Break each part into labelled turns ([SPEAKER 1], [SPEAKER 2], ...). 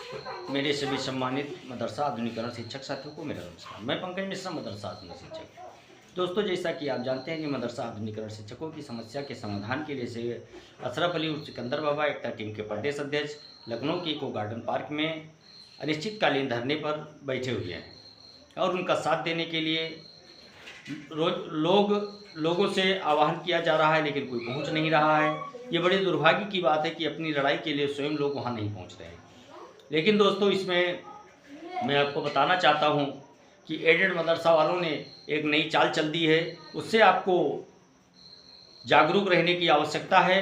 [SPEAKER 1] मेरे सभी सम्मानित मदरसा आधुनिकीकरण शिक्षक साथियों को मेरा नमस्कार। मैं पंकज मिश्रा, मदरसा आधुनिक शिक्षक। दोस्तों, जैसा कि आप जानते हैं कि मदरसा आधुनिकीकरण शिक्षकों की समस्या के समाधान के लिए से अशरफ अली और सिकंदर बाबा एकता टीम के प्रदेश अध्यक्ष लखनऊ के इको गार्डन पार्क में अनिश्चितकालीन धरने पर बैठे हुए हैं और उनका साथ देने के लिए लोगों से आह्वान किया जा रहा है, लेकिन कोई पहुंच नहीं रहा है। ये बड़े दुर्भाग्य की बात है कि अपनी लड़ाई के लिए स्वयं लोग वहां नहीं पहुंच रहे हैं। लेकिन दोस्तों, इसमें मैं आपको बताना चाहता हूं कि एडेड मदरसा वालों ने एक नई चाल चल दी है। उससे आपको जागरूक रहने की आवश्यकता है,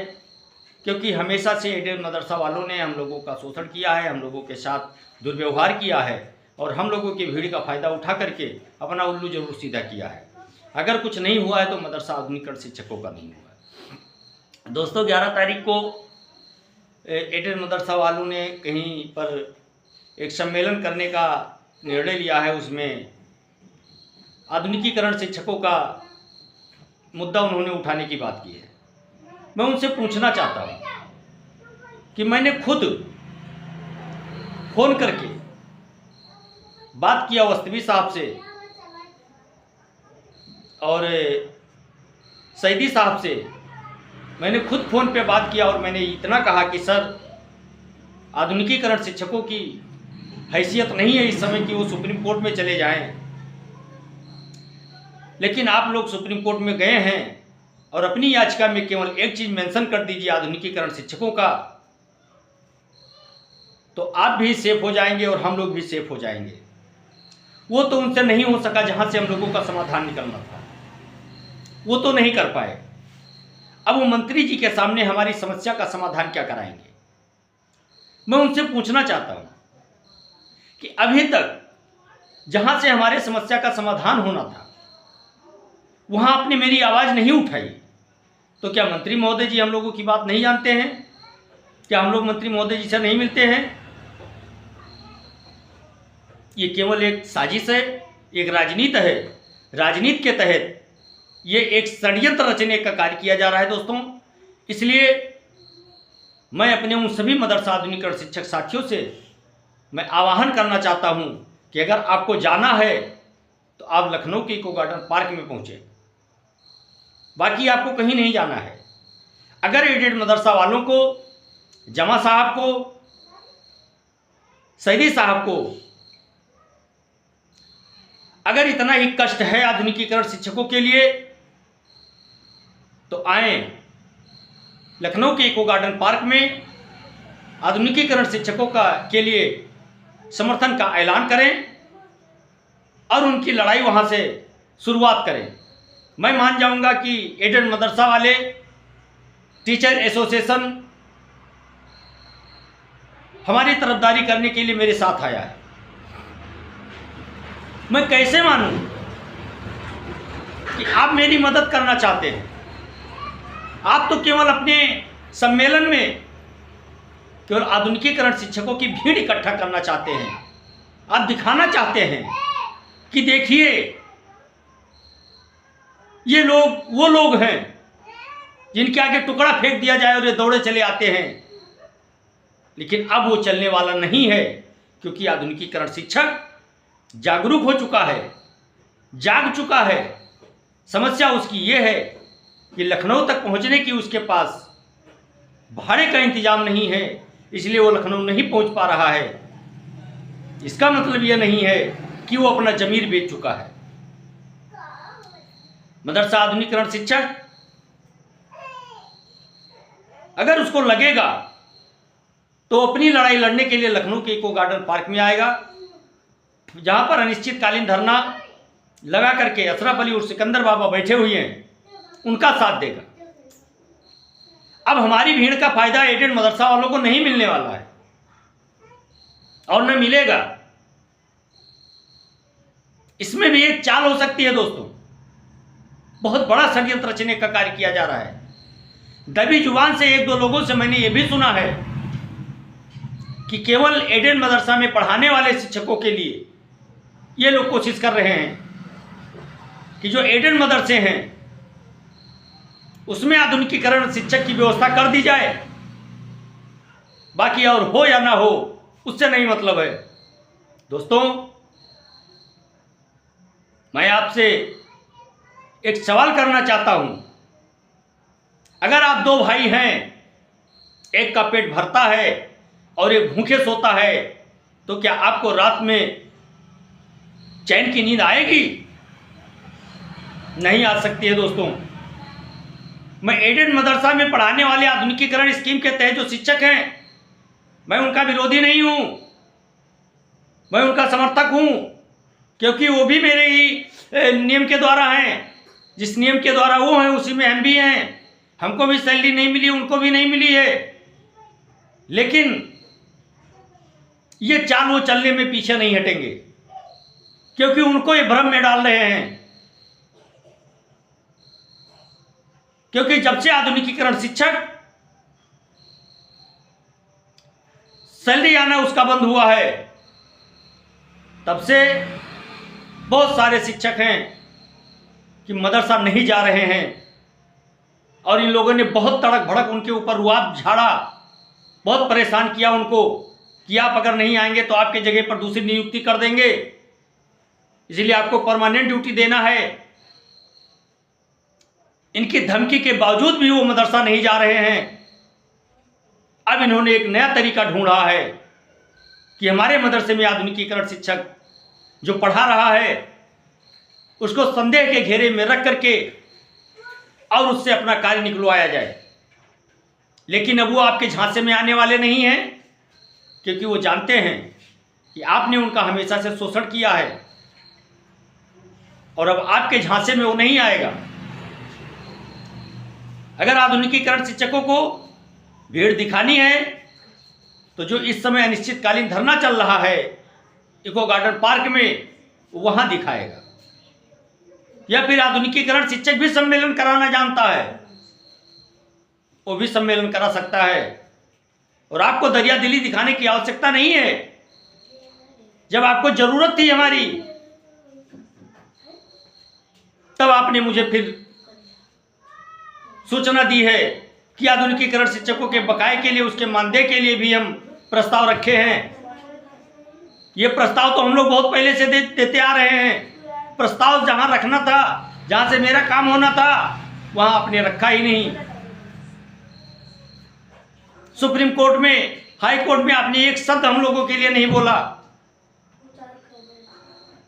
[SPEAKER 1] क्योंकि हमेशा से एडेड मदरसा वालों ने हम लोगों का शोषण किया है, हम लोगों के साथ दुर्व्यवहार किया है और हम लोगों की भीड़ का फ़ायदा उठा करके अपना उल्लू जरूर सीधा किया है। अगर कुछ नहीं हुआ है तो मदरसा आधुनिकीकरण शिक्षकों का नहीं हुआ है। दोस्तों, 11 तारीख को एडेड मदरसा वालों ने कहीं पर एक सम्मेलन करने का निर्णय लिया है। उसमें आधुनिकीकरण शिक्षकों का मुद्दा उन्होंने उठाने की बात की है। मैं उनसे पूछना चाहता हूं कि मैंने खुद फोन करके बात किया वस्तवी साहब से और सईदी साहब से। मैंने खुद फ़ोन पे बात किया और मैंने इतना कहा कि सर, आधुनिकीकरण शिक्षकों की हैसियत नहीं है इस समय कि वो सुप्रीम कोर्ट में चले जाएं, लेकिन आप लोग सुप्रीम कोर्ट में गए हैं और अपनी याचिका में केवल एक चीज़ मेंशन कर दीजिए आधुनिकीकरण शिक्षकों का, तो आप भी सेफ हो जाएंगे और हम लोग भी सेफ हो जाएंगे। वो तो उनसे नहीं हो सका जहां से हम लोगों का समाधान निकलना था, वो तो नहीं कर पाए। अब वो मंत्री जी के सामने हमारी समस्या का समाधान क्या कराएंगे? मैं उनसे पूछना चाहता हूं कि अभी तक जहां से हमारे समस्या का समाधान होना था वहां आपने मेरी आवाज नहीं उठाई, तो क्या मंत्री महोदय जी हम लोगों की बात नहीं जानते हैं? क्या हम लोग मंत्री महोदय जी से नहीं मिलते हैं? ये केवल एक साजिश है, एक राजनीति है। राजनीति के तहत ये एक षड्यंत्र रचने का कार्य किया जा रहा है दोस्तों। इसलिए मैं अपने उन सभी मदरसा आधुनिकीकरण शिक्षक साथियों से मैं आह्वान करना चाहता हूं कि अगर आपको जाना है तो आप लखनऊ के इको गार्डन पार्क में पहुंचे, बाकी आपको कहीं नहीं जाना है। अगर एडेड मदरसा वालों को, जमा साहब को, सईदी साहब को अगर इतना ही कष्ट है आधुनिकीकरण शिक्षकों के लिए, तो आए लखनऊ के इको गार्डन पार्क में आधुनिकीकरण शिक्षकों के लिए समर्थन का ऐलान करें और उनकी लड़ाई वहां से शुरुआत करें। मैं मान जाऊंगा कि एडेड मदरसा वाले, टीचर एसोसिएशन हमारी तरफदारी करने के लिए मेरे साथ आया है। मैं कैसे मानूं कि आप मेरी मदद करना चाहते हैं? आप तो केवल अपने सम्मेलन में केवल आधुनिकीकरण शिक्षकों की भीड़ इकट्ठा करना चाहते हैं। आप दिखाना चाहते हैं कि देखिए, ये लोग वो लोग हैं जिनके आगे टुकड़ा फेंक दिया जाए और ये दौड़े चले आते हैं। लेकिन अब वो चलने वाला नहीं है, क्योंकि आधुनिकीकरण शिक्षक जागरूक हो चुका है, जाग चुका है। समस्या उसकी ये है कि लखनऊ तक पहुंचने की उसके पास भाड़े का इंतजाम नहीं है, इसलिए वो लखनऊ नहीं पहुंच पा रहा है। इसका मतलब यह नहीं है कि वो अपना जमीर बेच चुका है। मदरसा आधुनिकीकरण शिक्षक अगर उसको लगेगा तो अपनी लड़ाई लड़ने के लिए लखनऊ के इको गार्डन पार्क में आएगा, जहां पर अनिश्चितकालीन धरना लगा करके अशरफ अली और सिकंदर बाबा बैठे हुए हैं, उनका साथ देगा। अब हमारी भीड़ का फायदा एडेड मदरसा वालों को नहीं मिलने वाला है और न मिलेगा। इसमें भी एक चाल हो सकती है दोस्तों। बहुत बड़ा षड्यंत्र रचने का कार्य किया जा रहा है। दबी जुबान से एक दो लोगों से मैंने यह भी सुना है कि केवल एडेड मदरसा में पढ़ाने वाले शिक्षकों के लिए ये लोग कोशिश कर रहे हैं कि जो एडेड मदरसे हैं उसमें आधुनिकीकरण शिक्षक की व्यवस्था कर दी जाए, बाकी और हो या ना हो उससे नहीं मतलब है। दोस्तों, मैं आपसे एक सवाल करना चाहता हूं। अगर आप दो भाई हैं, एक का पेट भरता है और एक भूखे सोता है, तो क्या आपको रात में चैन की नींद आएगी? नहीं आ सकती है। दोस्तों, मैं एडेड मदरसा में पढ़ाने वाले आधुनिकीकरण स्कीम के तहत जो शिक्षक हैं, मैं उनका विरोधी नहीं हूं, मैं उनका समर्थक हूं, क्योंकि वो भी मेरे ही नियम के द्वारा हैं। जिस नियम के द्वारा वो हैं उसी में हम भी हैं। हमको भी सैलरी नहीं मिली, उनको भी नहीं मिली है, लेकिन ये चाल वो चलने में पीछे नहीं हटेंगे, क्योंकि उनको ये भ्रम में डाल रहे हैं। क्योंकि जब से आधुनिकीकरण शिक्षक सैलरी आना उसका बंद हुआ है, तब से बहुत सारे शिक्षक हैं कि मदरसा नहीं जा रहे हैं, और इन लोगों ने बहुत तड़क भड़क उनके ऊपर रुआब झाड़ा, बहुत परेशान किया उनको कि आप अगर नहीं आएंगे तो आपके जगह पर दूसरी नियुक्ति कर देंगे, इसलिए आपको परमानेंट ड्यूटी देना है। इनकी धमकी के बावजूद भी वो मदरसा नहीं जा रहे हैं। अब इन्होंने एक नया तरीका ढूंढा है कि हमारे मदरसे में आधुनिकीकरण शिक्षक जो पढ़ा रहा है उसको संदेह के घेरे में रख करके और उससे अपना कार्य निकलवाया जाए। लेकिन अब वो आपके झांसे में आने वाले नहीं हैं, क्योंकि वो जानते हैं कि आपने उनका हमेशा से शोषण किया है, और अब आपके झांसे में वो नहीं आएगा। अगर आधुनिकीकरण शिक्षकों को भीड़ दिखानी है, तो जो इस समय अनिश्चितकालीन धरना चल रहा है इको गार्डन पार्क में, वहां दिखाएगा। या फिर आधुनिकीकरण शिक्षक भी सम्मेलन कराना जानता है, वो भी सम्मेलन करा सकता है, और आपको दरिया दिली दिखाने की आवश्यकता नहीं है। जब आपको जरूरत थी हमारी, तब आपने मुझे फिर सूचना दी है कि आधुनिकीकरण शिक्षकों के बकाये के लिए, उसके मानदेय के लिए भी हम प्रस्ताव रखे हैं। ये प्रस्ताव तो हम लोग बहुत पहले से देते आ रहे हैं। प्रस्ताव जहां रखना था, जहां से मेरा काम होना था, वहां आपने रखा ही नहीं। सुप्रीम कोर्ट में, हाई कोर्ट में आपने एक शब्द हम लोगों के लिए नहीं बोला।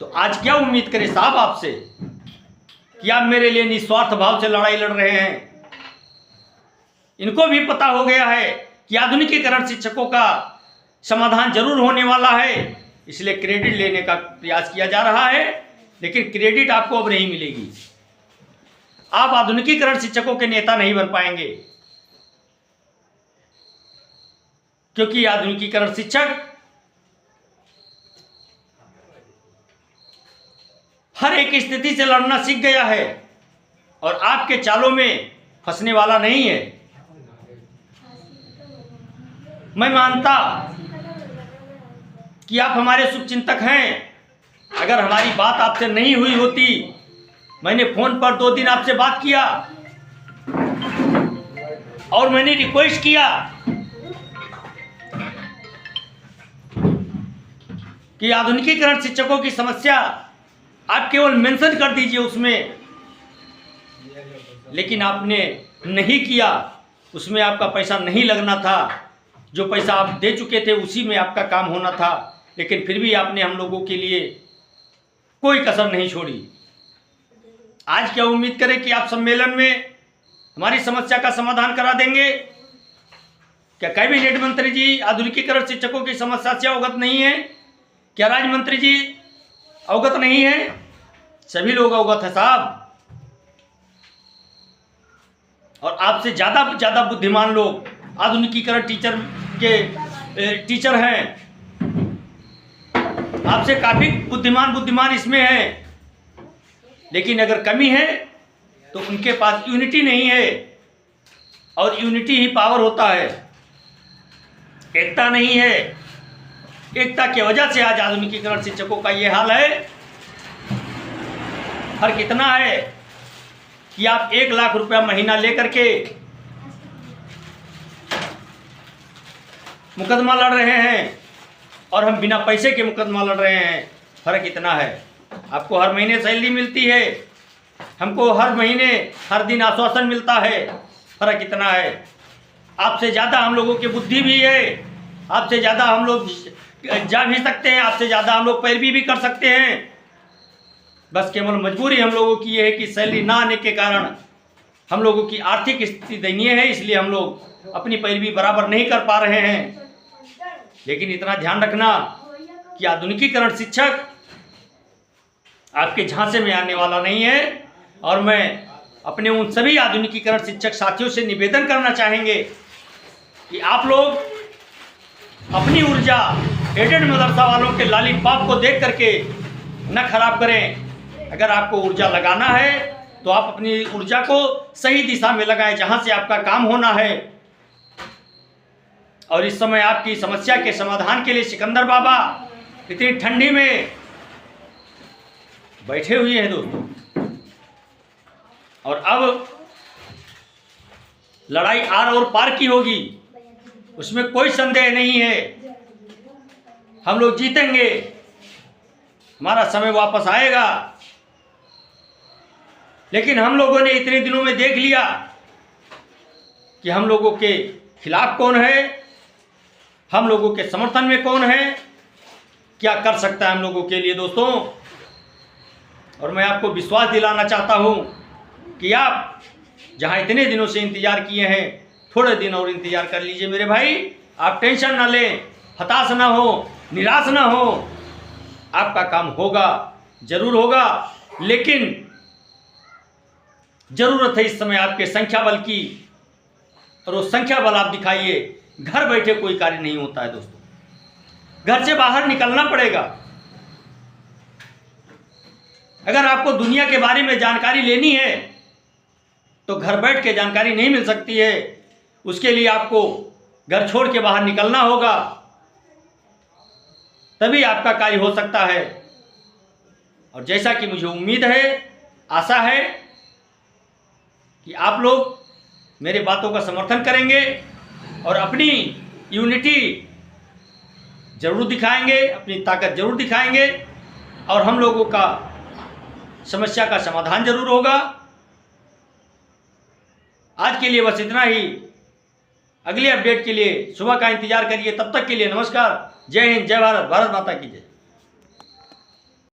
[SPEAKER 1] तो आज क्या उम्मीद करें साहब आपसे कि आप मेरे लिए निस्वार्थ भाव से लड़ाई लड़ रहे हैं? इनको भी पता हो गया है कि आधुनिकीकरण शिक्षकों का समाधान जरूर होने वाला है, इसलिए क्रेडिट लेने का प्रयास किया जा रहा है, लेकिन क्रेडिट आपको अब नहीं मिलेगी। आप आधुनिकीकरण शिक्षकों के नेता नहीं बन पाएंगे, क्योंकि आधुनिकीकरण शिक्षक हर एक स्थिति से लड़ना सीख गया है और आपके चालों में फंसने वाला नहीं है। मैं मानता कि आप हमारे शुभचिंतक हैं। अगर हमारी बात आपसे नहीं हुई होती, मैंने फोन पर 2 दिन आपसे बात किया और मैंने रिक्वेस्ट किया कि आधुनिकीकरण शिक्षकों की समस्या आप केवल मेंशन कर दीजिए उसमें, लेकिन आपने नहीं किया। उसमें आपका पैसा नहीं लगना था, जो पैसा आप दे चुके थे उसी में आपका काम होना था, लेकिन फिर भी आपने हम लोगों के लिए कोई कसर नहीं छोड़ी। आज क्या उम्मीद करें कि आप सम्मेलन में हमारी समस्या का समाधान करा देंगे? क्या कैबिनेट मंत्री जी आधुनिकीकरण शिक्षकों की समस्या से अवगत नहीं है? क्या राज्य मंत्री जी अवगत नहीं है? सभी लोग अवगत है साहब, और आपसे ज़्यादा बुद्धिमान लोग आधुनिकीकरण टीचर हैं। आपसे काफ़ी बुद्धिमान इसमें है, लेकिन अगर कमी है तो उनके पास यूनिटी नहीं है, और यूनिटी ही पावर होता है, एकता नहीं है। एकता की वजह से आज आधुनिकीकरण शिक्षकों का ये हाल है। फर्क इतना है कि आप 1 लाख रुपया महीना लेकर के मुकदमा लड़ रहे हैं, और हम बिना पैसे के मुकदमा लड़ रहे हैं, फ़र्क इतना है। आपको हर महीने सैलरी मिलती है, हमको हर महीने हर दिन आश्वासन मिलता है, फ़र्क इतना है। आपसे ज़्यादा हम लोगों की बुद्धि भी है, आपसे ज़्यादा हम लोग जा भी सकते हैं, आपसे ज़्यादा हम लोग पैरवी भी कर सकते हैं। बस केवल मजबूरी हम लोगों की ये है कि सैलरी ना आने के कारण हम लोगों की आर्थिक स्थिति दयनीय है, इसलिए हम लोग अपनी पैरवी बराबर नहीं कर पा रहे हैं। लेकिन इतना ध्यान रखना कि आधुनिकीकरण शिक्षक आपके झांसे में आने वाला नहीं है। और मैं अपने उन सभी आधुनिकीकरण शिक्षक साथियों से निवेदन करना चाहेंगे कि आप लोग अपनी ऊर्जा एडेड मदरसा वालों के लॉलीपॉप को देख करके न खराब करें। अगर आपको ऊर्जा लगाना है तो आप अपनी ऊर्जा को सही दिशा में लगाएं, जहां से आपका काम होना है। और इस समय आपकी समस्या के समाधान के लिए सिकंदर बाबा इतनी ठंडी में बैठे हुए हैं दोस्तों। और अब लड़ाई आर और पार की होगी, उसमें कोई संदेह नहीं है। हम लोग जीतेंगे, हमारा समय वापस आएगा। लेकिन हम लोगों ने इतने दिनों में देख लिया कि हम लोगों के खिलाफ कौन है, हम लोगों के समर्थन में कौन है, क्या कर सकता है हम लोगों के लिए दोस्तों। और मैं आपको विश्वास दिलाना चाहता हूं कि आप जहां इतने दिनों से इंतजार किए हैं, थोड़े दिन और इंतजार कर लीजिए मेरे भाई। आप टेंशन ना लें, हताश ना हो, निराश ना हो। आपका काम होगा, जरूर होगा। लेकिन जरूरत है इस समय आपके संख्या बल की, और वो संख्या बल आप दिखाइए। घर बैठे कोई कार्य नहीं होता है दोस्तों, घर से बाहर निकलना पड़ेगा। अगर आपको दुनिया के बारे में जानकारी लेनी है तो घर बैठ के जानकारी नहीं मिल सकती है। उसके लिए आपको घर छोड़ के बाहर निकलना होगा, तभी आपका कार्य हो सकता है। और जैसा कि मुझे उम्मीद है, आशा है कि आप लोग मेरे बातों का समर्थन करेंगे और अपनी यूनिटी जरूर दिखाएंगे, अपनी ताकत जरूर दिखाएंगे, और हम लोगों का समस्या का समाधान जरूर होगा। आज के लिए बस इतना ही। अगले अपडेट के लिए सुबह का इंतजार करिए। तब तक के लिए नमस्कार। जय हिंद, जय भारत, भारत माता की जय।